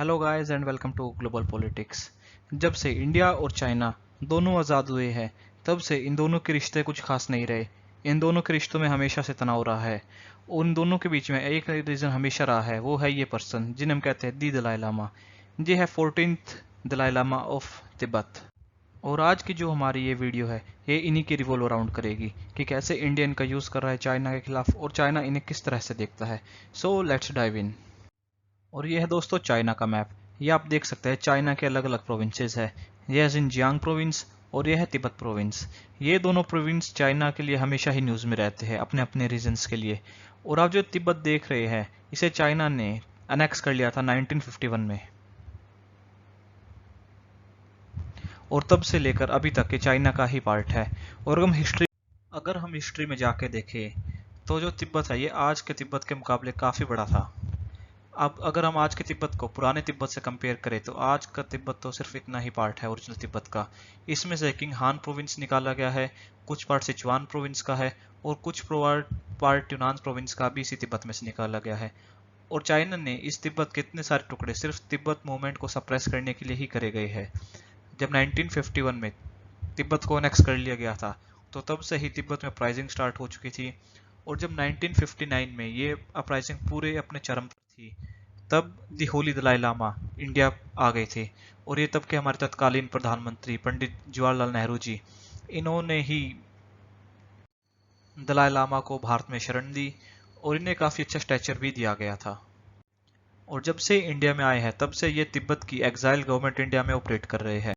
Hello guys and welcome to global politics. जब से India और चाइना दोनों आज़ाद हुए हैं तब से इन दोनों के रिश्ते कुछ खास नहीं रहे। इन दोनों के रिश्तों में हमेशा से तनाव रहा है। उन दोनों के बीच में एक रीज़न हमेशा रहा है, वो है ये पर्सन जिन्हें हम कहते हैं दी दलाई लामा। ये है 14th दलाई लामा ऑफ तिब्बत। और आज की जो हमारी ये वीडियो है ये इन्हीं की रिवॉल्व अराउंड करेगी कि कैसे इंडिया इनका यूज़ कर रहा है चाइना के खिलाफ और चाइना इन्हें किस तरह से देखता है। So let's dive in. और ये है दोस्तों चाइना का मैप। ये आप देख सकते हैं चाइना के अलग अलग प्रोविंसेस है। ये है जिनजियांग प्रोविंस और ये है तिब्बत प्रोविंस। ये दोनों प्रोविंस चाइना के लिए हमेशा ही न्यूज़ में रहते हैं अपने अपने रीजन्स के लिए। और आप जो तिब्बत देख रहे हैं इसे चाइना ने अनेक्स कर लिया था 1951 में। और तब से लेकर अभी तक ये चाइना का ही पार्ट है। और अगर हम हिस्ट्री में जाके देखें तो जो तिब्बत है ये आज के तिब्बत के मुकाबले काफ़ी बड़ा था। अब अगर हम आज के तिब्बत को पुराने तिब्बत से कंपेयर करें तो आज का तिब्बत तो सिर्फ इतना ही पार्ट है ओरिजिनल तिब्बत का। इसमें से किंग हान प्रोविंस निकाला गया है, कुछ पार्ट सिचुआन प्रोविंस का है और कुछ पार्ट यूनान प्रोविंस का भी इसी तिब्बत में से निकाला गया है। और चाइना ने इस तिब्बत के इतने सारे टुकड़े सिर्फ तिब्बत मूवमेंट को सप्रेस करने के लिए ही करे गए हैं। जब 1951 में तिब्बत को अनेक्स कर लिया गया था तो तब से ही तिब्बत में अपराइजिंग स्टार्ट हो चुकी थी। और जब 1959 में ये अपराइजिंग पूरे अपने चरम पर थी तब दी होली दलाई लामा इंडिया आ गए थे। और ये तब के हमारे तत्कालीन प्रधानमंत्री पंडित जवाहरलाल नेहरू जी, इन्होंने ही दलाई लामा को भारत में शरण दी और इन्हें काफ़ी अच्छा स्टैचर भी दिया गया था। और जब से इंडिया में आए हैं तब से ये तिब्बत की एग्जाइल गवर्नमेंट इंडिया में ऑपरेट कर रहे हैं।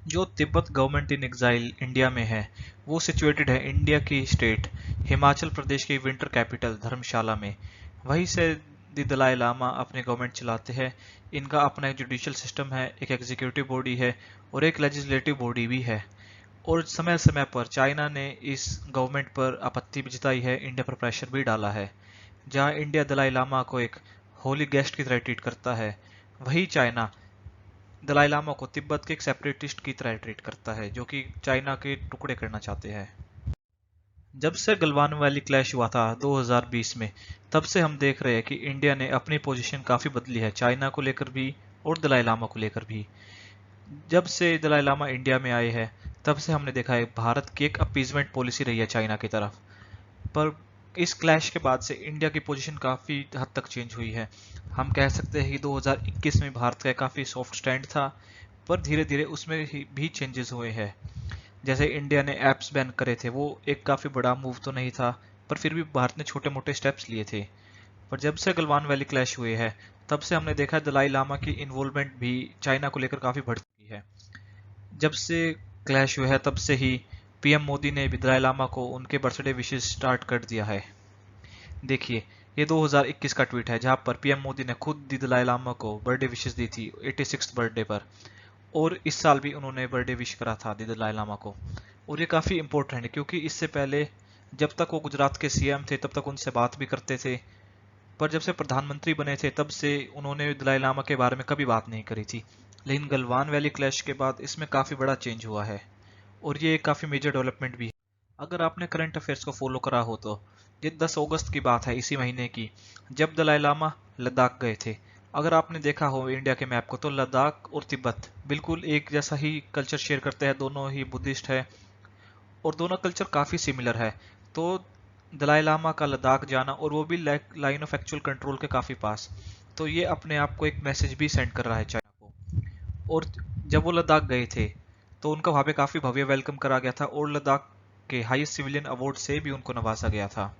जो Tibet government in exile India में है वो सिचुएटेड है इंडिया की स्टेट हिमाचल प्रदेश की विंटर कैपिटल धर्मशाला में। वहीं से दी दलाई लामा अपने गवर्नमेंट चलाते हैं। इनका अपना एक जुडिशियल सिस्टम है, एक एग्जीक्यूटिव बॉडी है और एक लेजिस्लेटिव बॉडी भी है। और समय समय पर चाइना ने इस गवर्नमेंट पर आपत्ति भी जताई है, इंडिया पर प्रेशर भी डाला है। जहां इंडिया दलाई लामा को एक होली गेस्ट की तरह ट्रीट करता है, वही चाइना दलाई लामा को तिब्बत के एक सेपरेटिस्ट की तरह ट्रीट करता है जो कि चाइना के टुकड़े करना चाहते हैं। जब से गलवान वैली क्लैश हुआ था 2020 में तब से हम देख रहे हैं कि इंडिया ने अपनी पोजीशन काफ़ी बदली है चाइना को लेकर भी और दलाई लामा को लेकर भी। जब से दलाई लामा इंडिया में आए हैं तब से हमने देखा है भारत की एक अपीजमेंट पॉलिसी रही है चाइना की तरफ। पर इस क्लैश के बाद से इंडिया की पोजीशन काफ़ी हद तक चेंज हुई है। हम कह सकते हैं कि 2021 में भारत का काफ़ी सॉफ्ट स्टैंड था, पर धीरे धीरे उसमें भी चेंजेस हुए हैं। जैसे इंडिया ने ऐप्स बैन करे थे, वो एक काफ़ी बड़ा मूव तो नहीं था, पर फिर भी भारत ने छोटे मोटे स्टेप्स लिए थे। पर जब से गलवान वैली क्लैश हुए हैं तब से हमने देखा है दलाई लामा की इन्वॉल्वमेंट भी चाइना को लेकर काफ़ी बढ़ चुकी है। जब से क्लैश हुआ है तब से ही पीएम मोदी ने भी दलाई लामा को उनके बर्थडे विशेष स्टार्ट कर दिया है। देखिए, ये 2021 का ट्वीट है जहां पर पीएम मोदी ने खुद दी दलाई लामा को बर्थडे विशेष दी थी 86th बर्थडे पर। और इस साल भी उन्होंने बर्थडे विश करा था दी दलाई लामा को। और ये काफ़ी इंपॉर्टेंट है क्योंकि इससे पहले जब तक वो गुजरात के सीएम थे तब तक उनसे बात भी करते थे, पर जब से प्रधानमंत्री बने थे तब से उन्होंने दलाई लामा के बारे में कभी बात नहीं करी थी। लेकिन गलवान वैली क्लैश के बाद इसमें काफ़ी बड़ा चेंज हुआ है और ये काफ़ी मेजर डेवलपमेंट भी है। अगर आपने करंट अफेयर्स को फॉलो करा हो तो ये 10 अगस्त की बात है इसी महीने की, जब दलाई लामा लद्दाख गए थे। अगर आपने देखा हो इंडिया के मैप को तो लद्दाख और तिब्बत बिल्कुल एक जैसा ही कल्चर शेयर करते हैं, दोनों ही बुद्धिस्ट है और दोनों कल्चर काफ़ी सिमिलर है। तो दलाई लामा का लद्दाख जाना और वो भी लाइन ऑफ एक्चुअल कंट्रोल के काफ़ी पास, तो ये अपने आप को एक मैसेज भी सेंड कर रहा है चाइना को। और जब वो लद्दाख गए थे तो उनका वहाँ पे काफ़ी भव्य वेलकम करा गया था और लद्दाख के हाईएस्ट सिविलियन अवार्ड से भी उनको नवाजा गया था।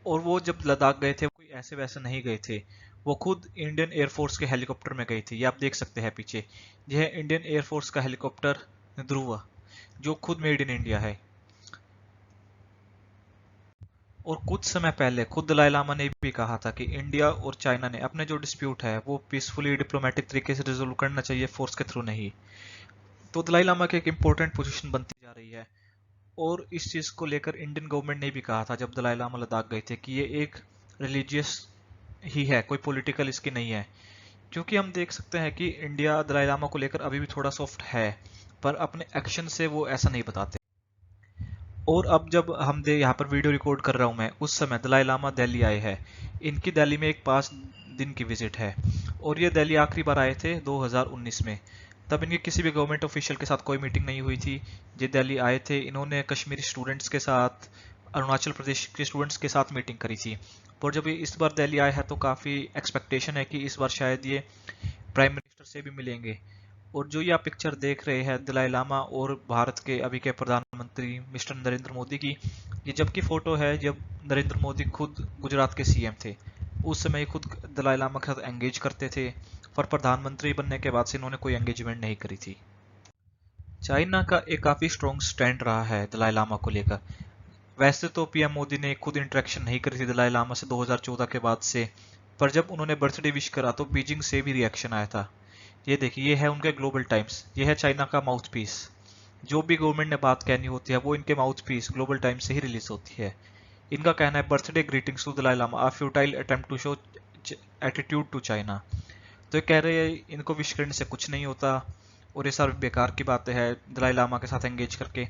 और वो जब लद्दाख गए थे कोई ऐसे वैसे नहीं गए थे, वो खुद इंडियन एयरफोर्स के हेलीकॉप्टर में गए थे। ये आप देख सकते हैं पीछे, यह है इंडियन एयरफोर्स का हेलीकॉप्टर ध्रुव, जो खुद मेड इन इंडिया है। और कुछ समय पहले खुद दलाई लामा ने भी कहा था कि इंडिया और चाइना ने अपने जो डिस्प्यूट है वो पीसफुली डिप्लोमेटिक तरीके से रिजोल्व करना चाहिए, फोर्स के थ्रू नहीं। तो दलाई लामा की एक इम्पोर्टेंट पोजीशन बनती जा रही है। और इस चीज़ को लेकर इंडियन गवर्नमेंट ने भी कहा था जब दलाई लामा लद्दाख गए थे कि ये एक रिलीजियस ही है, कोई पॉलिटिकल इसकी नहीं है। क्योंकि हम देख सकते हैं कि इंडिया दलाई लामा को लेकर अभी भी थोड़ा सॉफ्ट है, पर अपने एक्शन से वो ऐसा नहीं बताते। और अब जब हम यहाँ पर वीडियो रिकॉर्ड कर रहा हूँ मैं, उस समय दलाई लामा दिल्ली आए हैं। इनकी दिल्ली में एक पास दिन की विजिट है और ये दिल्ली आखिरी बार आए थे 2019 में। तब इनकी किसी भी गवर्नमेंट ऑफिशियल के साथ कोई मीटिंग नहीं हुई थी। ये दिल्ली आए थे, इन्होंने कश्मीरी स्टूडेंट्स के साथ, अरुणाचल प्रदेश के स्टूडेंट्स के साथ मीटिंग करी थी। और जब ये इस बार दिल्ली आए हैं तो काफ़ी एक्सपेक्टेशन है कि इस बार शायद ये प्राइम मिनिस्टर से भी मिलेंगे। और जो ये आप पिक्चर देख रहे हैं दलाई लामा और भारत के अभी के प्रधानमंत्री मिस्टर नरेंद्र मोदी की, ये जबकि फोटो है जब नरेंद्र मोदी खुद गुजरात के सीएम थे। उस समय खुद दलाई लामा के साथ एंगेज करते थे, पर प्रधानमंत्री बनने के बाद से इन्होंने कोई एंगेजमेंट नहीं करी थी। चाइना का एक काफी स्ट्रॉन्ग स्टैंड रहा है दलाई लामा को लेकर। वैसे तो पीएम मोदी ने खुद इंटरेक्शन नहीं करी थी दलाई लामा से 2014 के बाद से, पर जब उन्होंने बर्थडे विश करा तो बीजिंग से भी रिएक्शन आया था। ये देखिए, ये है उनके ग्लोबल टाइम्स, ये है चाइना का माउथ पीस। जो भी गवर्नमेंट ने बात कहनी होती है वो इनके माउथ पीस ग्लोबल टाइम्स से ही रिलीज होती है। इनका कहना है birthday greetings to Dalai Lama, a futile attempt to show attitude to China. तो ये कह रहे हैं इनको विश करने से कुछ नहीं होता और ये सब बेकार की बातें हैं दलाई लामा के साथ एंगेज करके।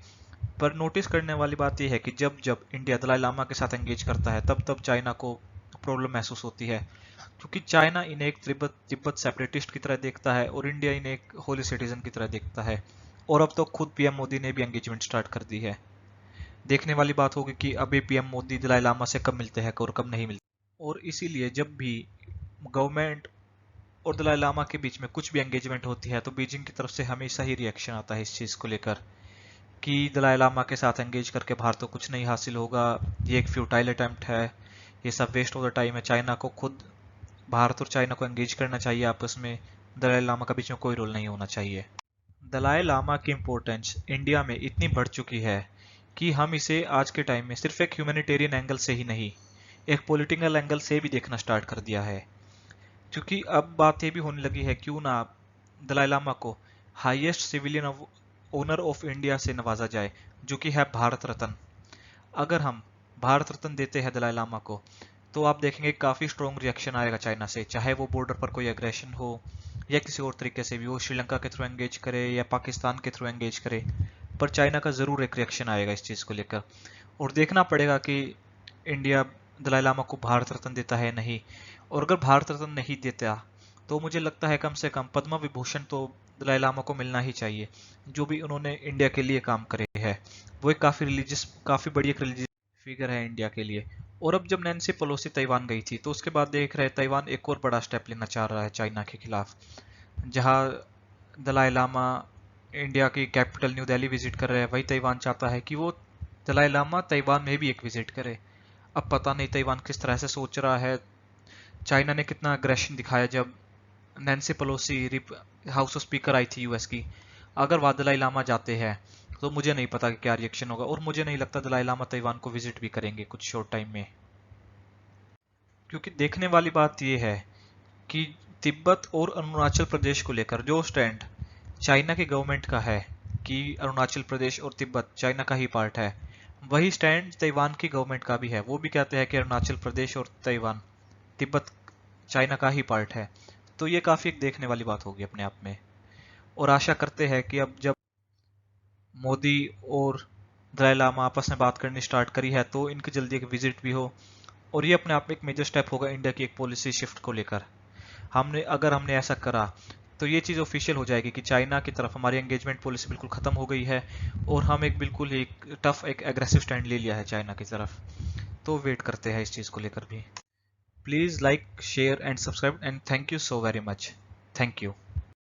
पर नोटिस करने वाली बात यह है कि जब जब इंडिया दलाई लामा के साथ एंगेज करता है तब तब चाइना को प्रॉब्लम महसूस होती है, क्योंकि चाइना इन्हें एक तिब्बत सेपरेटिस्ट की तरह देखता है और इंडिया इन्हें एक होली सिटीजन की तरह देखता है। और अब तो खुद पीएम मोदी ने भी एंगेजमेंट स्टार्ट कर दी है। देखने वाली बात होगी कि अभी पीएम मोदी दलाई लामा से कब मिलते हैं और कब नहीं मिलते। और इसीलिए जब भी गवर्नमेंट और दलाई लामा के बीच में कुछ भी एंगेजमेंट होती है तो बीजिंग की तरफ से हमेशा ही रिएक्शन आता है इस चीज़ को लेकर कि दलाई लामा के साथ एंगेज करके भारत को कुछ नहीं हासिल होगा, ये एक फ्यूटाइल अटेम्प्ट है, ये सब वेस्ट ऑफ द टाइम है। चाइना को खुद, भारत और चाइना को एंगेज करना चाहिए आपस में, दलाई लामा का बीच में कोई रोल नहीं होना चाहिए। दलाई लामा की इम्पोर्टेंस इंडिया में इतनी बढ़ चुकी है कि हम इसे आज के टाइम में सिर्फ एक ह्यूमैनिटेरियन एंगल से ही नहीं, एक पॉलिटिकल एंगल से भी देखना स्टार्ट कर दिया है। क्योंकि अब बात ये भी होने लगी है क्यों ना दलाई लामा को highest civilian owner of India से नवाजा जाए, जो कि है भारत रत्न। अगर हम भारत रत्न देते हैं दलाई लामा को तो आप देखेंगे काफी स्ट्रॉन्ग रिएक्शन आएगा चाइना से, चाहे वो बॉर्डर पर कोई एग्रेशन हो या किसी और तरीके से भी वो श्रीलंका के थ्रू एंगेज करे या पाकिस्तान के थ्रू एंगेज करे, पर चाइना का जरूर एक रिएक्शन आएगा इस चीज को लेकर। और देखना पड़ेगा कि इंडिया दलाई लामा को भारत रत्न देता है नहीं। और अगर भारत रत्न नहीं देता तो मुझे लगता है कम से कम पद्म विभूषण तो दलाई लामा को मिलना ही चाहिए। जो भी उन्होंने इंडिया के लिए काम करे है, वो एक काफी बड़ी एक रिलीजियस फिगर है इंडिया के लिए। और अब जब नैन्सी पेलोसी ताइवान गई थी तो उसके बाद देख रहे ताइवान एक और बड़ा स्टेप लेना चाह रहा है चाइना के खिलाफ, जहां दलाई लामा इंडिया की कैपिटल न्यू दिल्ली विजिट कर रहे हैं, वही ताइवान चाहता है कि वो दलाई लामा ताइवान में भी एक विजिट करे। अब पता नहीं ताइवान किस तरह से सोच रहा है। चाइना ने कितना अग्रेशन दिखाया जब Nancy Pelosi house of speaker I थी यूएस की। अगर वह दलाई लामा जाते हैं तो मुझे नहीं पता कि क्या रिएक्शन होगा, और मुझे नहीं लगता दलाई लामा ताइवान को विजिट भी करेंगे कुछ शॉर्ट टाइम में। क्योंकि देखने वाली बात यह है कि तिब्बत और अरुणाचल प्रदेश को लेकर जो स्टैंड चाइना की गवर्नमेंट का है कि अरुणाचल प्रदेश और तिब्बत चाइना का ही पार्ट है, वही स्टैंड ताइवान की गवर्नमेंट का भी है। वो भी कहते हैं कि अरुणाचल प्रदेश और ताइवान, तिब्बत चाइना का ही पार्ट है। तो ये काफी एक देखने वाली बात होगी अपने आप में। और आशा करते हैं कि अब जब मोदी और दलाई लामा आपस में बात करनी स्टार्ट करी है तो इनकी जल्दी एक विजिट भी हो, और ये अपने आप में एक मेजर स्टेप होगा इंडिया की एक पॉलिसी शिफ्ट को लेकर। अगर हमने ऐसा करा तो ये चीज़ ऑफिशियल हो जाएगी कि चाइना की तरफ हमारी एंगेजमेंट पॉलिसी बिल्कुल खत्म हो गई है और हम एक बिल्कुल ही टफ एक एग्रेसिव स्टैंड ले लिया है चाइना की तरफ। तो वेट करते हैं इस चीज़ को लेकर भी। Please like, share and subscribe and thank you so very much. Thank you.